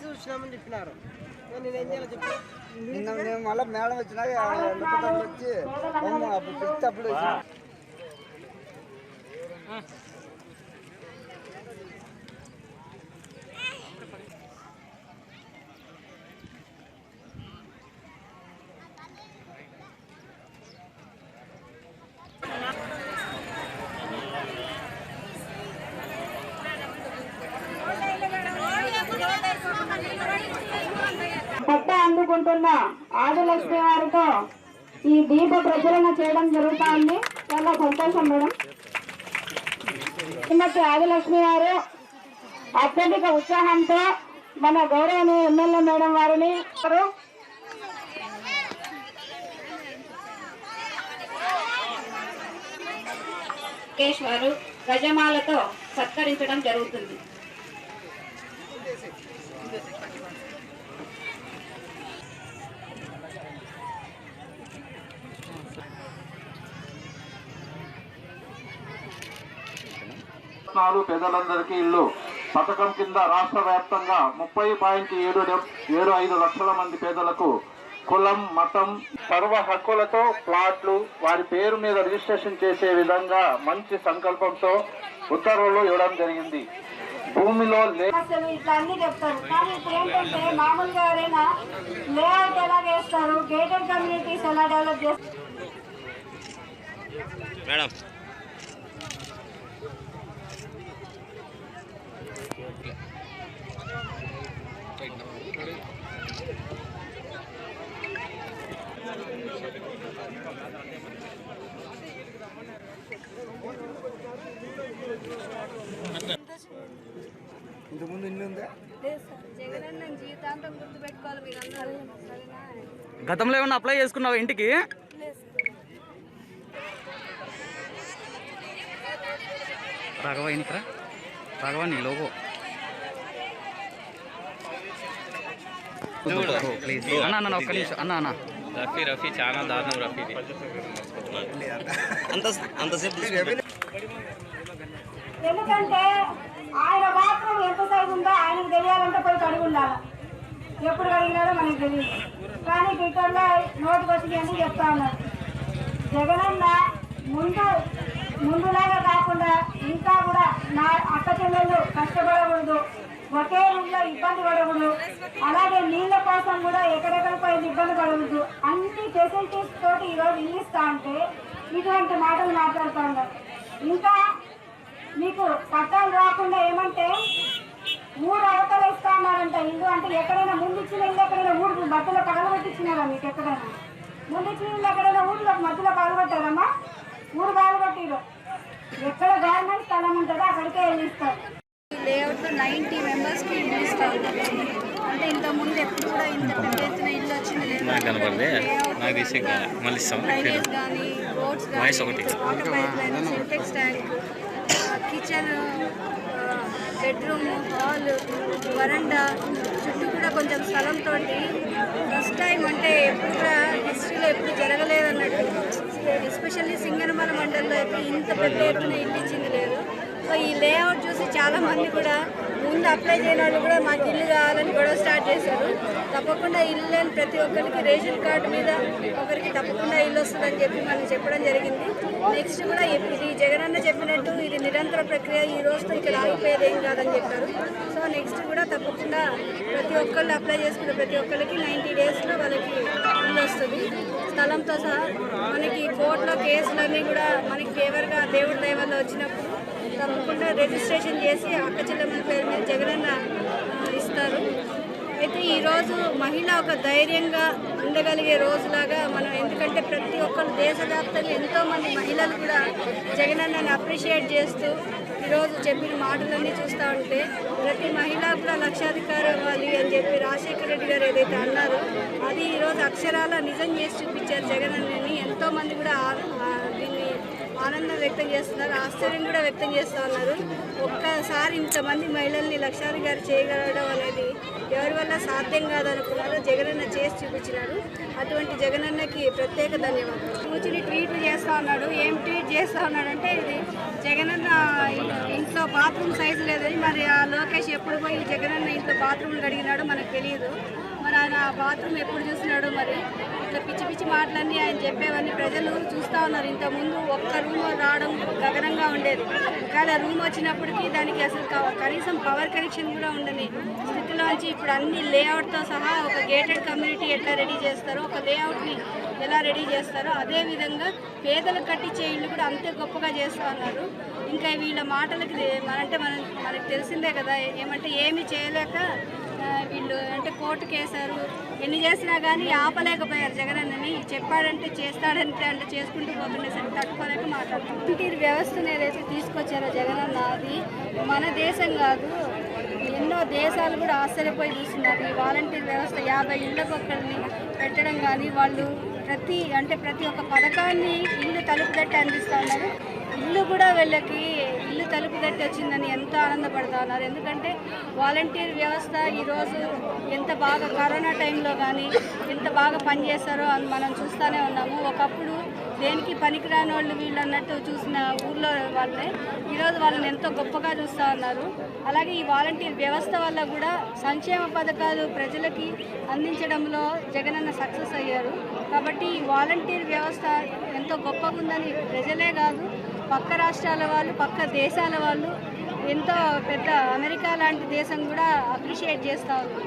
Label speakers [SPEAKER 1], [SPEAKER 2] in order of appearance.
[SPEAKER 1] చూసినామని చెప్పినారు. నేనేం చేయాలో చెప్పి
[SPEAKER 2] నేను మళ్ళీ మేడం వచ్చినాక వచ్చి అప్పుడు పెట్టి అప్పుడు
[SPEAKER 3] పట్ట అందుకుంటున్న ఆదిలక్ష్మి వారితో ఈ దీప ప్రచురణ చేయడం జరుగుతా ఉంది. చాలా సంతోషం మేడం. శ్రీమతి ఆదిలక్ష్మి గారు అత్యధిక ఉత్సాహంతో మన గౌరవనీయ ఎమ్మెల్యే మేడం వారిని వారు గజమాలతో సత్కరించడం జరుగుతుంది.
[SPEAKER 4] పేదలందరికీ ఇల్లు పథకం కింద రాష్ట్ర వ్యాప్తంగా 30.75 లక్షల మంది పేదలకు కులం మతం సర్వ హక్కులతో ప్లాట్లు వారి పేరు మీద రిజిస్ట్రేషన్ చేసే విధంగా మంచి సంకల్పంతో ఉత్తర్వులు ఇవ్వడం జరిగింది. భూమిలో
[SPEAKER 3] ఇట్లా అన్ని చెప్తారు, కానీ ఇప్పుడు ఏంటంటే మామూలుగా ఎవరైనా లేఅవుట్ ఎలా చేస్తారు, గేటెడ్ కమ్యూనిటీస్ ఎలా డెవలప్ చేస్తారు.
[SPEAKER 5] మేడం
[SPEAKER 2] ఇంతకుముందు ఇల్లు ఉందా?
[SPEAKER 6] గతంలో ఏమన్నా అప్లై చేసుకున్నావా ఇంటికి? రాఘవ ఇంట్రా రాఘవ నీ లోగో ప్లీజ్ అన్న ఒక్క నిమిషం అన్న
[SPEAKER 5] రఫీ చాలా దారుణం రఫీ అంతసేపు
[SPEAKER 3] ఎందుకంటే ఆయన మాత్రం ఎంత సైజు ఉందో ఆయనకు తెలియాలంటే పోయి కడిగి ఉండాలి. ఎప్పుడు కడిగినారో మనకు తెలియదు. కానీ ట్విట్టర్లో నోటికి వచ్చి ఎందుకు చెప్తా ఉన్నారు. జగనన్న ముందులాగా కాకుండా ఇంకా కూడా నా అక్క చెల్లెళ్ళు కష్టపడకూడదు, ఒకే రూమ్లో ఇబ్బంది పడకూడదు, అలాగే నీళ్ళ కోసం కూడా ఎక్కడెక్కడికో ఇబ్బంది పడకూడదు, అన్ని ఫెసిలిటీస్ తోటి ఈరోజు ఇల్లు ఇస్తా అంటే ఇటువంటి మాటలు మాట్లాడుతూ ఉన్నారు. ఇంకా మీకు పట్టాలు రాకుండా ఏమంటే 3 అవతలు ఇస్తా ఉన్నారంట ఇల్లు. అంటే ఎక్కడైనా ముందు ఇచ్చిన ఇల్లు ఎక్కడైనా ఊరు మధ్యలో పగలగొట్టిచ్చినారా? మీకు ఎక్కడైనా ముందు ఇచ్చిన ఇల్లు ఎక్కడైనా ఊరిలో మధ్యలో పగలగొట్టారమ్మా? ఊరు పగలగొట్టిరు. ఎక్కడ గవర్నమెంట్ స్థలం ఉంటుందో అక్కడికే వెళ్ళి ఇస్తారు.
[SPEAKER 7] లేఅవుట్లో 90 మెంబర్స్కి ఇల్లు ఇస్తారు. అంటే ఇంతకుముందు ఎప్పుడు కూడా ఇంత పెద్ద ఎత్తున ఇల్లు వచ్చింది లేదు. డ్రైనేజ్ కానీ రోడ్స్ కానీ water pipe line, Sintex tank, kitchen, bedroom, hall, వరండా చుట్టూ కూడా కొంచెం స్థలంతో ఫస్ట్ టైం అంటే ఎప్పుడు కూడా హిస్టరీలో ఎప్పుడు జరగలేదన్నట్టు. ఎస్పెషల్లీ సింగనమల మండలంలో అయితే ఇంత పెద్ద ఎత్తున ఇల్లు ఇచ్చింది లేదు. సో ఈ లేఅవుట్ చూసి చాలామంది కూడా ముందు అప్లై చేయని వాళ్ళు కూడా మాకు ఇల్లు కావాలని గొడవ స్టార్ట్ చేశారు. తప్పకుండా ఇల్లు లేని ప్రతి ఒక్కరికి రేషన్ కార్డు మీద ఒకరికి తప్పకుండా ఇల్లు వస్తుందని చెప్పి మనం చెప్పడం జరిగింది. నెక్స్ట్ కూడా ఇది జగనన్న చెప్పినట్టు ఇది నిరంతర ప్రక్రియ, ఈ రోజుతో ఇక్కడ ఆగిపోయేది ఏం కాదని చెప్పారు. సో నెక్స్ట్ కూడా తప్పకుండా ప్రతి ఒక్కళ్ళు అప్లై చేసుకున్న ప్రతి ఒక్కరికి 90 డేస్లో వాళ్ళకి ఇల్లు వస్తుంది స్థలంతో సహా. మనకి కోర్టులో కేసులన్నీ కూడా మనకి ఫేవర్గా దేవుడి దయ వల్ల వచ్చినప్పుడు తప్పకుండా రిజిస్ట్రేషన్ చేసి అక్క చెల్లెమ్మల పేరు మీద జగనన్న ఇస్తారు. అయితే ఈరోజు మహిళ ఒక ధైర్యంగా ఉండగలిగే రోజులాగా మనం, ఎందుకంటే ప్రతి ఒక్కరు దేశవ్యాప్తంగా ఎంతోమంది మహిళలు కూడా జగనన్నని అప్రిషియేట్ చేస్తూ ఈరోజు చెప్పిన మాటలన్నీ చూస్తూ ఉంటే ప్రతి మహిళ కూడా లక్షాధికారి అవ్వాలి అని చెప్పి రాజశేఖర రెడ్డి గారు ఏదైతే అన్నారో అది ఈరోజు అక్షరాల నిజం చేసి చూపించారు జగనన్నని. ఎంతోమంది కూడా దీన్ని ఆనందం వ్యక్తం చేస్తున్నారు, ఆశ్చర్యం కూడా వ్యక్తం చేస్తూ ఉన్నారు. ఒక్కసారి ఇంతమంది మహిళల్ని లక్షాధికారి గారు చేయగలగడం అనేది ఎవరి వల్ల సాధ్యం కాదనుకున్నారో జగనన్న చేసి చూపించినారు. అటువంటి జగనన్నకి ప్రత్యేక ధన్యవాదాలు. కూర్చుని ట్వీట్లు చేస్తూ ఉన్నాడు. ఏం ట్వీట్ చేస్తూ ఉన్నాడంటే, ఇది జగనన్న ఇంట్లో బాత్రూమ్ సైజు లేదని, మరి ఆ లోకేష్ ఎప్పుడు పోయి జగనన్న ఇంట్లో బాత్రూమ్లు కడిగినాడో మనకు తెలియదు. మరి ఆయన ఆ బాత్రూమ్ ఎప్పుడు చూసినాడు, మరి ఇట్లా పిచ్చి పిచ్చి మాటలన్నీ ఆయన చెప్పేవన్నీ ప్రజలు చూస్తూ ఉన్నారు. ఇంతకుముందు ఒక్క రూమ్ రావడం గగనంగా ఉండేది, కానీ ఆ రూమ్ వచ్చినప్పటికీ దానికి అసలు కనీసం పవర్ కనెక్షన్ కూడా ఉండని స్థితిలోంచి ఇప్పుడు అన్ని లేఅవుట్తో సహా ఒక గేటెడ్ కమ్యూనిటీ ఎట్లా రెడీ చేస్తారో, ఒక లేఅవుట్ని ఎలా రెడీ చేస్తారో అదేవిధంగా పేదలు కట్టించే ఇళ్ళు కూడా అంతే గొప్పగా చేస్తూ ఉన్నారు. ఇంకా వీళ్ళ మాటలకి మనకు తెలిసిందే కదా, ఏమంటే ఏమీ చేయలేక వీళ్ళు అంటే కోర్టుకు వేశారు. ఎన్ని చేసినా కానీ ఆపలేకపోయారు జగనన్నని. చెప్పాడంటే చేస్తాడంటే అంటే చేసుకుంటూ పోతుండేసరికి తట్టుకోలేక మాట్లాడుతున్నారు. ఈ వ్యవస్థను ఏదైతే తీసుకొచ్చారో జగనన్న, అది మన దేశం కాదు, ఎన్నో దేశాలు కూడా ఆశ్చర్యపోయి చూస్తున్నారు. ఈ వాలంటీర్ వ్యవస్థ 50 ఇళ్ళకు ఒక్కరిని పెట్టడం కానీ, వాళ్ళు ప్రతి ఒక్క పథకాన్ని ఇల్లు తలుపు తట్టి అందిస్తూ ఉన్నారు. ఇల్లు కూడా వీళ్ళకి ఇల్లు తలుపు తట్టి వచ్చిందని ఎంతో ఆనందపడుతూ ఉన్నారు. ఎందుకంటే వాలంటీర్ వ్యవస్థ ఈరోజు ఎంత బాగా కరోనా టైంలో కానీ ఎంత బాగా పనిచేస్తారో అని మనం చూస్తూనే ఉన్నాము. ఒకప్పుడు దేనికి పనికిరాని వాళ్ళు వీళ్ళు అన్నట్టు చూసిన ఊర్లో వాళ్ళే ఈరోజు వాళ్ళని ఎంతో గొప్పగా చూస్తూ ఉన్నారు. అలాగే ఈ వాలంటీర్ వ్యవస్థ వల్ల కూడా సంక్షేమ పథకాలు ప్రజలకి అందించడంలో జగనన్న సక్సెస్ అయ్యారు. కాబట్టి ఈ వాలంటీర్ వ్యవస్థ ఎంతో గొప్పగా ఉందని ప్రజలే కాదు, పక్క రాష్ట్రాల వాళ్ళు, పక్క దేశాల వాళ్ళు, ఎంతో పెద్ద అమెరికా లాంటి దేశం కూడా అప్రిషియేట్ చేస్తూ ఉంది.